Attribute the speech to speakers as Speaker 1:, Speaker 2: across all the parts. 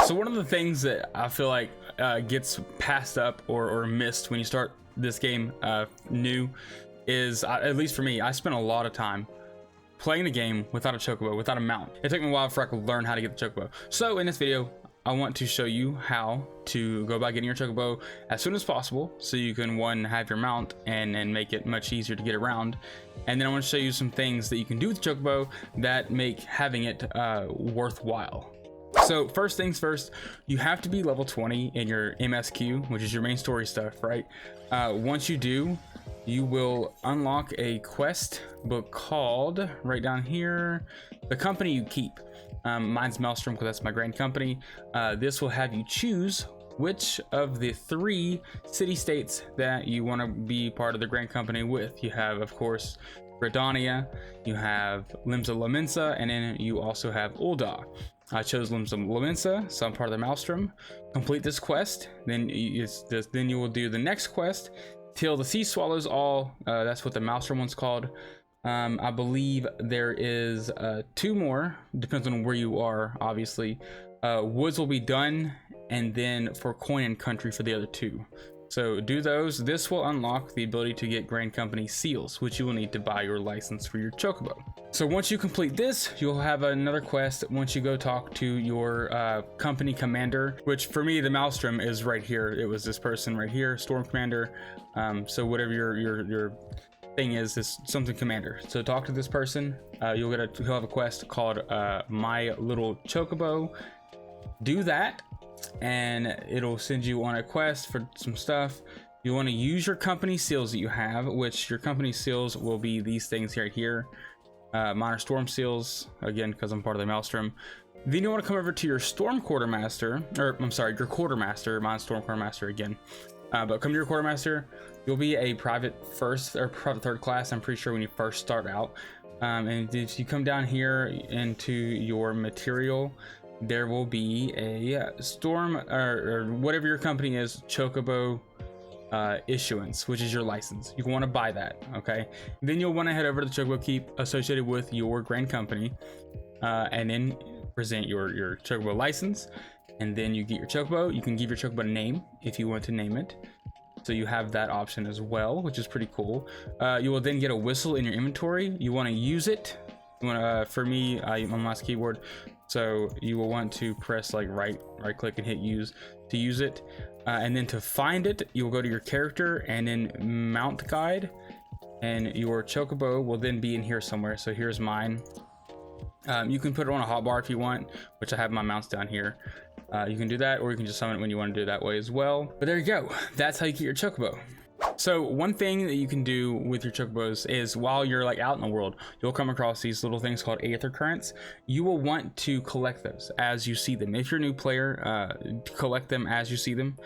Speaker 1: So one of the things that I feel like gets passed up or missed when you start this game new is, at least for me, I spent a lot of time playing the game without a chocobo, without a mount. It took me a while for I could learn how to get the chocobo. So in this video, I want to show you how to go about getting your chocobo as soon as possible, so you can, one, have your mount and make it much easier to get around. And then I want to show you some things that you can do with the chocobo that make having it worthwhile. So first things first, you have to be level 20 in your MSQ, which is your main story stuff, right? Once you do, you will unlock a quest book called, right down here, The Company You Keep. Mine's Maelstrom because that's my grand company. This will have you choose which of the 3 city-states that you want to be part of the grand company with. You have, of course, Redania, you have Limsa Lominsa, and then you also have Ul'dah. I chose Limsa Lominsa, so I'm part of the Maelstrom. Complete this quest, then you will do the next quest, Till the Sea Swallows All. That's what the Maelstrom one's called. I believe there is 2 more, depends on where you are, obviously. Woods will be done, and then for Coin and Country for the other 2. So do those. This will unlock the ability to get Grand Company seals, which you will need to buy your license for your chocobo. So once you complete this, you'll have another quest once you go talk to your company commander, which for me, the Maelstrom is right here. It was this person right here, Storm Commander. So whatever your thing is something commander. So talk to this person. He'll have a quest called My Little Chocobo. Do that, and it'll send you on a quest for some stuff. You want to use your company seals that you have, which your company seals will be these things right here. Minor Storm seals, again, because I'm part of the Maelstrom. Then you want to come over to your Storm Quartermaster, or I'm sorry, your Quartermaster. Mine's Storm Quartermaster again. But come to your Quartermaster, you'll be a private first or private third class, I'm pretty sure, when you first start out. And if you come down here into your material, there will be a Storm or whatever your company is, chocobo issuance, which is your license. You want to buy that, okay? Then you'll want to head over to the chocobo keep associated with your grand company, and then present your chocobo license, and then you get your chocobo. You can give your chocobo a name if you want to name it, so you have that option as well, which is pretty cool. You will then get a whistle in your inventory. You want to use it. You want for me, I'm on my keyboard, so you will want to press like right click and hit use to use it, and then to find it, you will go to your character and then mount guide, and your chocobo will then be in here somewhere. So here's mine. You can put it on a hotbar if you want, which I have my mounts down here. You can do that, or you can just summon it when you want to do it that way as well. But there you go. That's how you get your chocobo. So one thing that you can do with your chocobos is, while you're like out in the world, you'll come across these little things called aether currents. You will want to collect those as you see them. If you're a new player, collect them as you see them,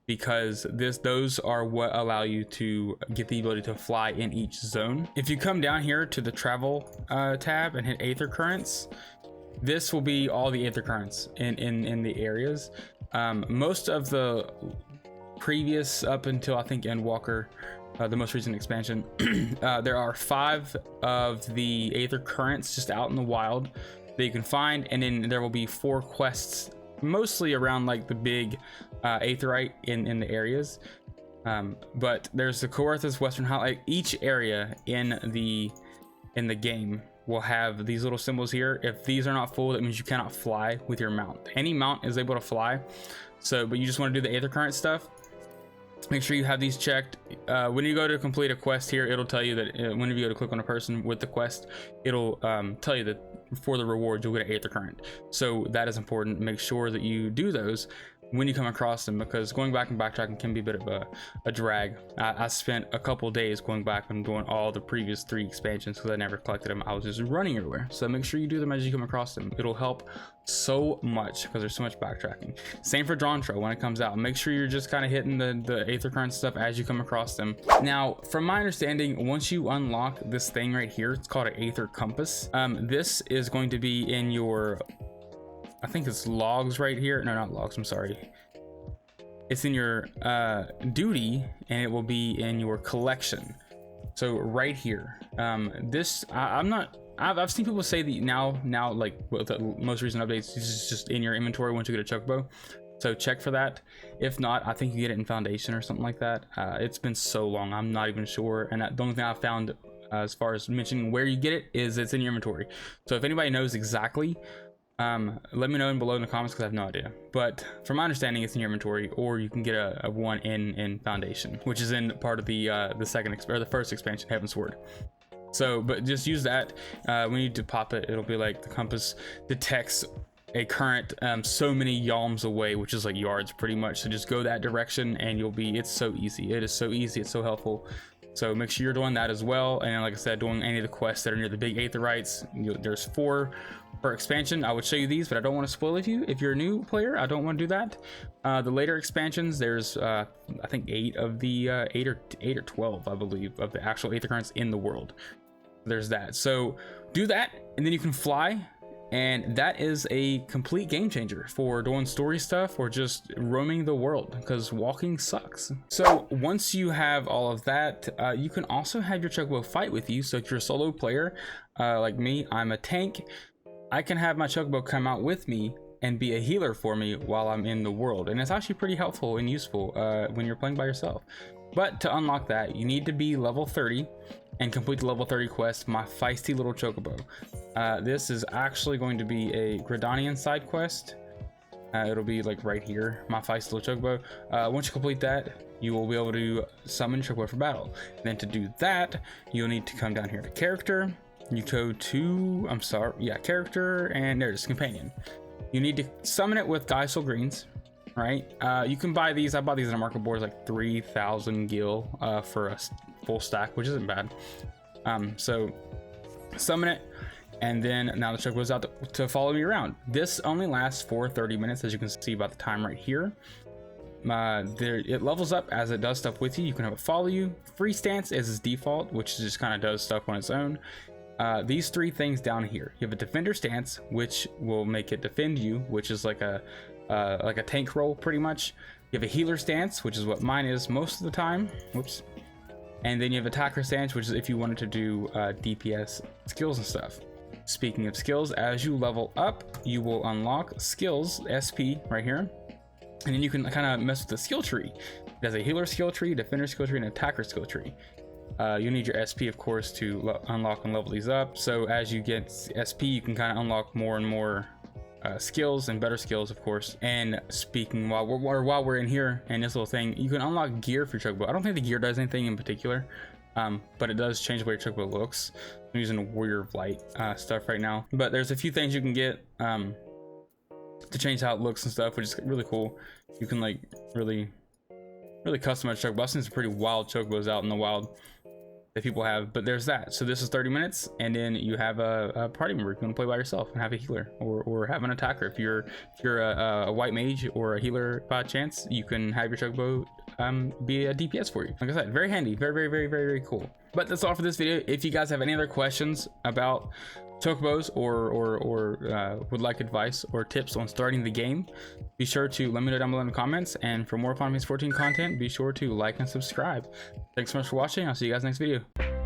Speaker 1: because those are what allow you to get the ability to fly in each zone. If you come down here to the travel tab and hit aether currents, this will be all the aether currents in the areas. Most of the previous, up until I think Endwalker, the most recent expansion, there are 5 of the aether currents just out in the wild that you can find, and then there will be 4 quests, mostly around like the big aetherite in the areas. But there's the Coerthas Western Highlight. Each area in the game will have these little symbols here. If these are not full, that means you cannot fly with your mount. Any mount is able to fly, but you just want to do the aether current stuff. Make sure you have these checked. When you go to complete a quest here, it'll tell you that whenever you go to click on a person with the quest, it'll tell you that for the rewards you'll get an aether current. So that is important. Make sure that you do those when you come across them, because going back and backtracking can be a bit of a drag. I spent a couple days going back and doing all the previous 3 expansions because I never collected them. I was just running everywhere. So make sure you do them as you come across them. It'll help so much because there's so much backtracking. Same for Drontra when it comes out. Make sure you're just kind of hitting the aether current stuff as you come across them. Now, from my understanding, once you unlock this thing right here, it's called an aether compass. This is going to be in your, I think it's logs right here. No, not logs, I'm sorry. It's in your duty, and it will be in your collection. So right here, I I've seen people say that now like with the most recent updates, it's just in your inventory once you get a chocobo. So check for that. If not, I think you get it in Foundation or something like that. It's been so long, I'm not even sure. And the only thing I found as far as mentioning where you get it is it's in your inventory. So if anybody knows exactly, let me know below in the comments, because I have no idea. But from my understanding, it's in your inventory, or you can get a one in Foundation, which is in part of the the first expansion, Heaven's Sword. So, but just use that. When you to pop it, it'll be like the compass detects a current so many yalms away, which is like yards pretty much. So just go that direction and you'll be, it's so easy. It is so easy, it's so helpful. So make sure you're doing that as well. And like I said, doing any of the quests that are near the big aetherites. There's 4 per expansion. I would show you these, but I don't want to spoil it to you. If you're a new player, I don't want to do that. The later expansions, there's I think 8 of the 8 or 12, I believe, of the actual aether currents in the world. There's that. So do that, and then you can fly. And that is a complete game changer for doing story stuff or just roaming the world, because walking sucks. So once you have all of that, you can also have your chocobo fight with you. So if you're a solo player like me, I'm a tank, I can have my chocobo come out with me and be a healer for me while I'm in the world. And it's actually pretty helpful and useful when you're playing by yourself. But to unlock that, you need to be level 30 and complete the level 30 quest, My Feisty Little Chocobo. This is actually going to be a Gridanian side quest. It'll be like right here, My Feisty Little Chocobo. Once you complete that, you will be able to summon Chocobo for battle. And then to do that, you'll need to come down here to character. You go to, character, and there's companion. You need to summon it with Geisel Greens. Right, you can buy these. I bought these in a market board, like 3,000 gil for a full stack, which isn't bad. So summon it, and then now the chocobo's out to follow me around. This only lasts for 30 minutes, as you can see by the time right here. It levels up as it does stuff with you. You can have it follow you. Free stance is its default, which just kind of does stuff on its own. These 3 things down here. You have a defender stance, which will make it defend you, which is like a tank role pretty much. You have a healer stance, which is what mine is most of the time. Whoops. And then you have attacker stance, which is if you wanted to do DPS skills and stuff. Speaking of skills, as you level up, you will unlock skills, SP right here. And then you can kind of mess with the skill tree. It has a healer skill tree, defender skill tree, and attacker skill tree. You need your SP, of course, to unlock and level these up. So as you get SP, you can kind of unlock more and more skills and better skills, of course. And speaking while we're in here and this little thing, you can unlock gear for your chocobo. I don't think the gear does anything in particular, but it does change the way your chocobo looks. I'm using Warrior of Light stuff right now, but there's a few things you can get to change how it looks and stuff, which is really cool. You can like really customize chocobo. I've seen some pretty wild chocobos out in the wild that people have, but there's that. So this is 30 minutes, and then you have a party member. You want to play by yourself and have a healer, or have an attacker. If you're a white mage or a healer by chance, you can have your chocobo be a DPS for you. Like I said, very handy, very cool. But that's all for this video. If you guys have any other questions about chocobos or would like advice or tips on starting the game, be sure to let me know down below in the comments. And for more Final Fantasy 14 content, be sure to like and subscribe. Thanks so much for watching. I'll see you guys next video.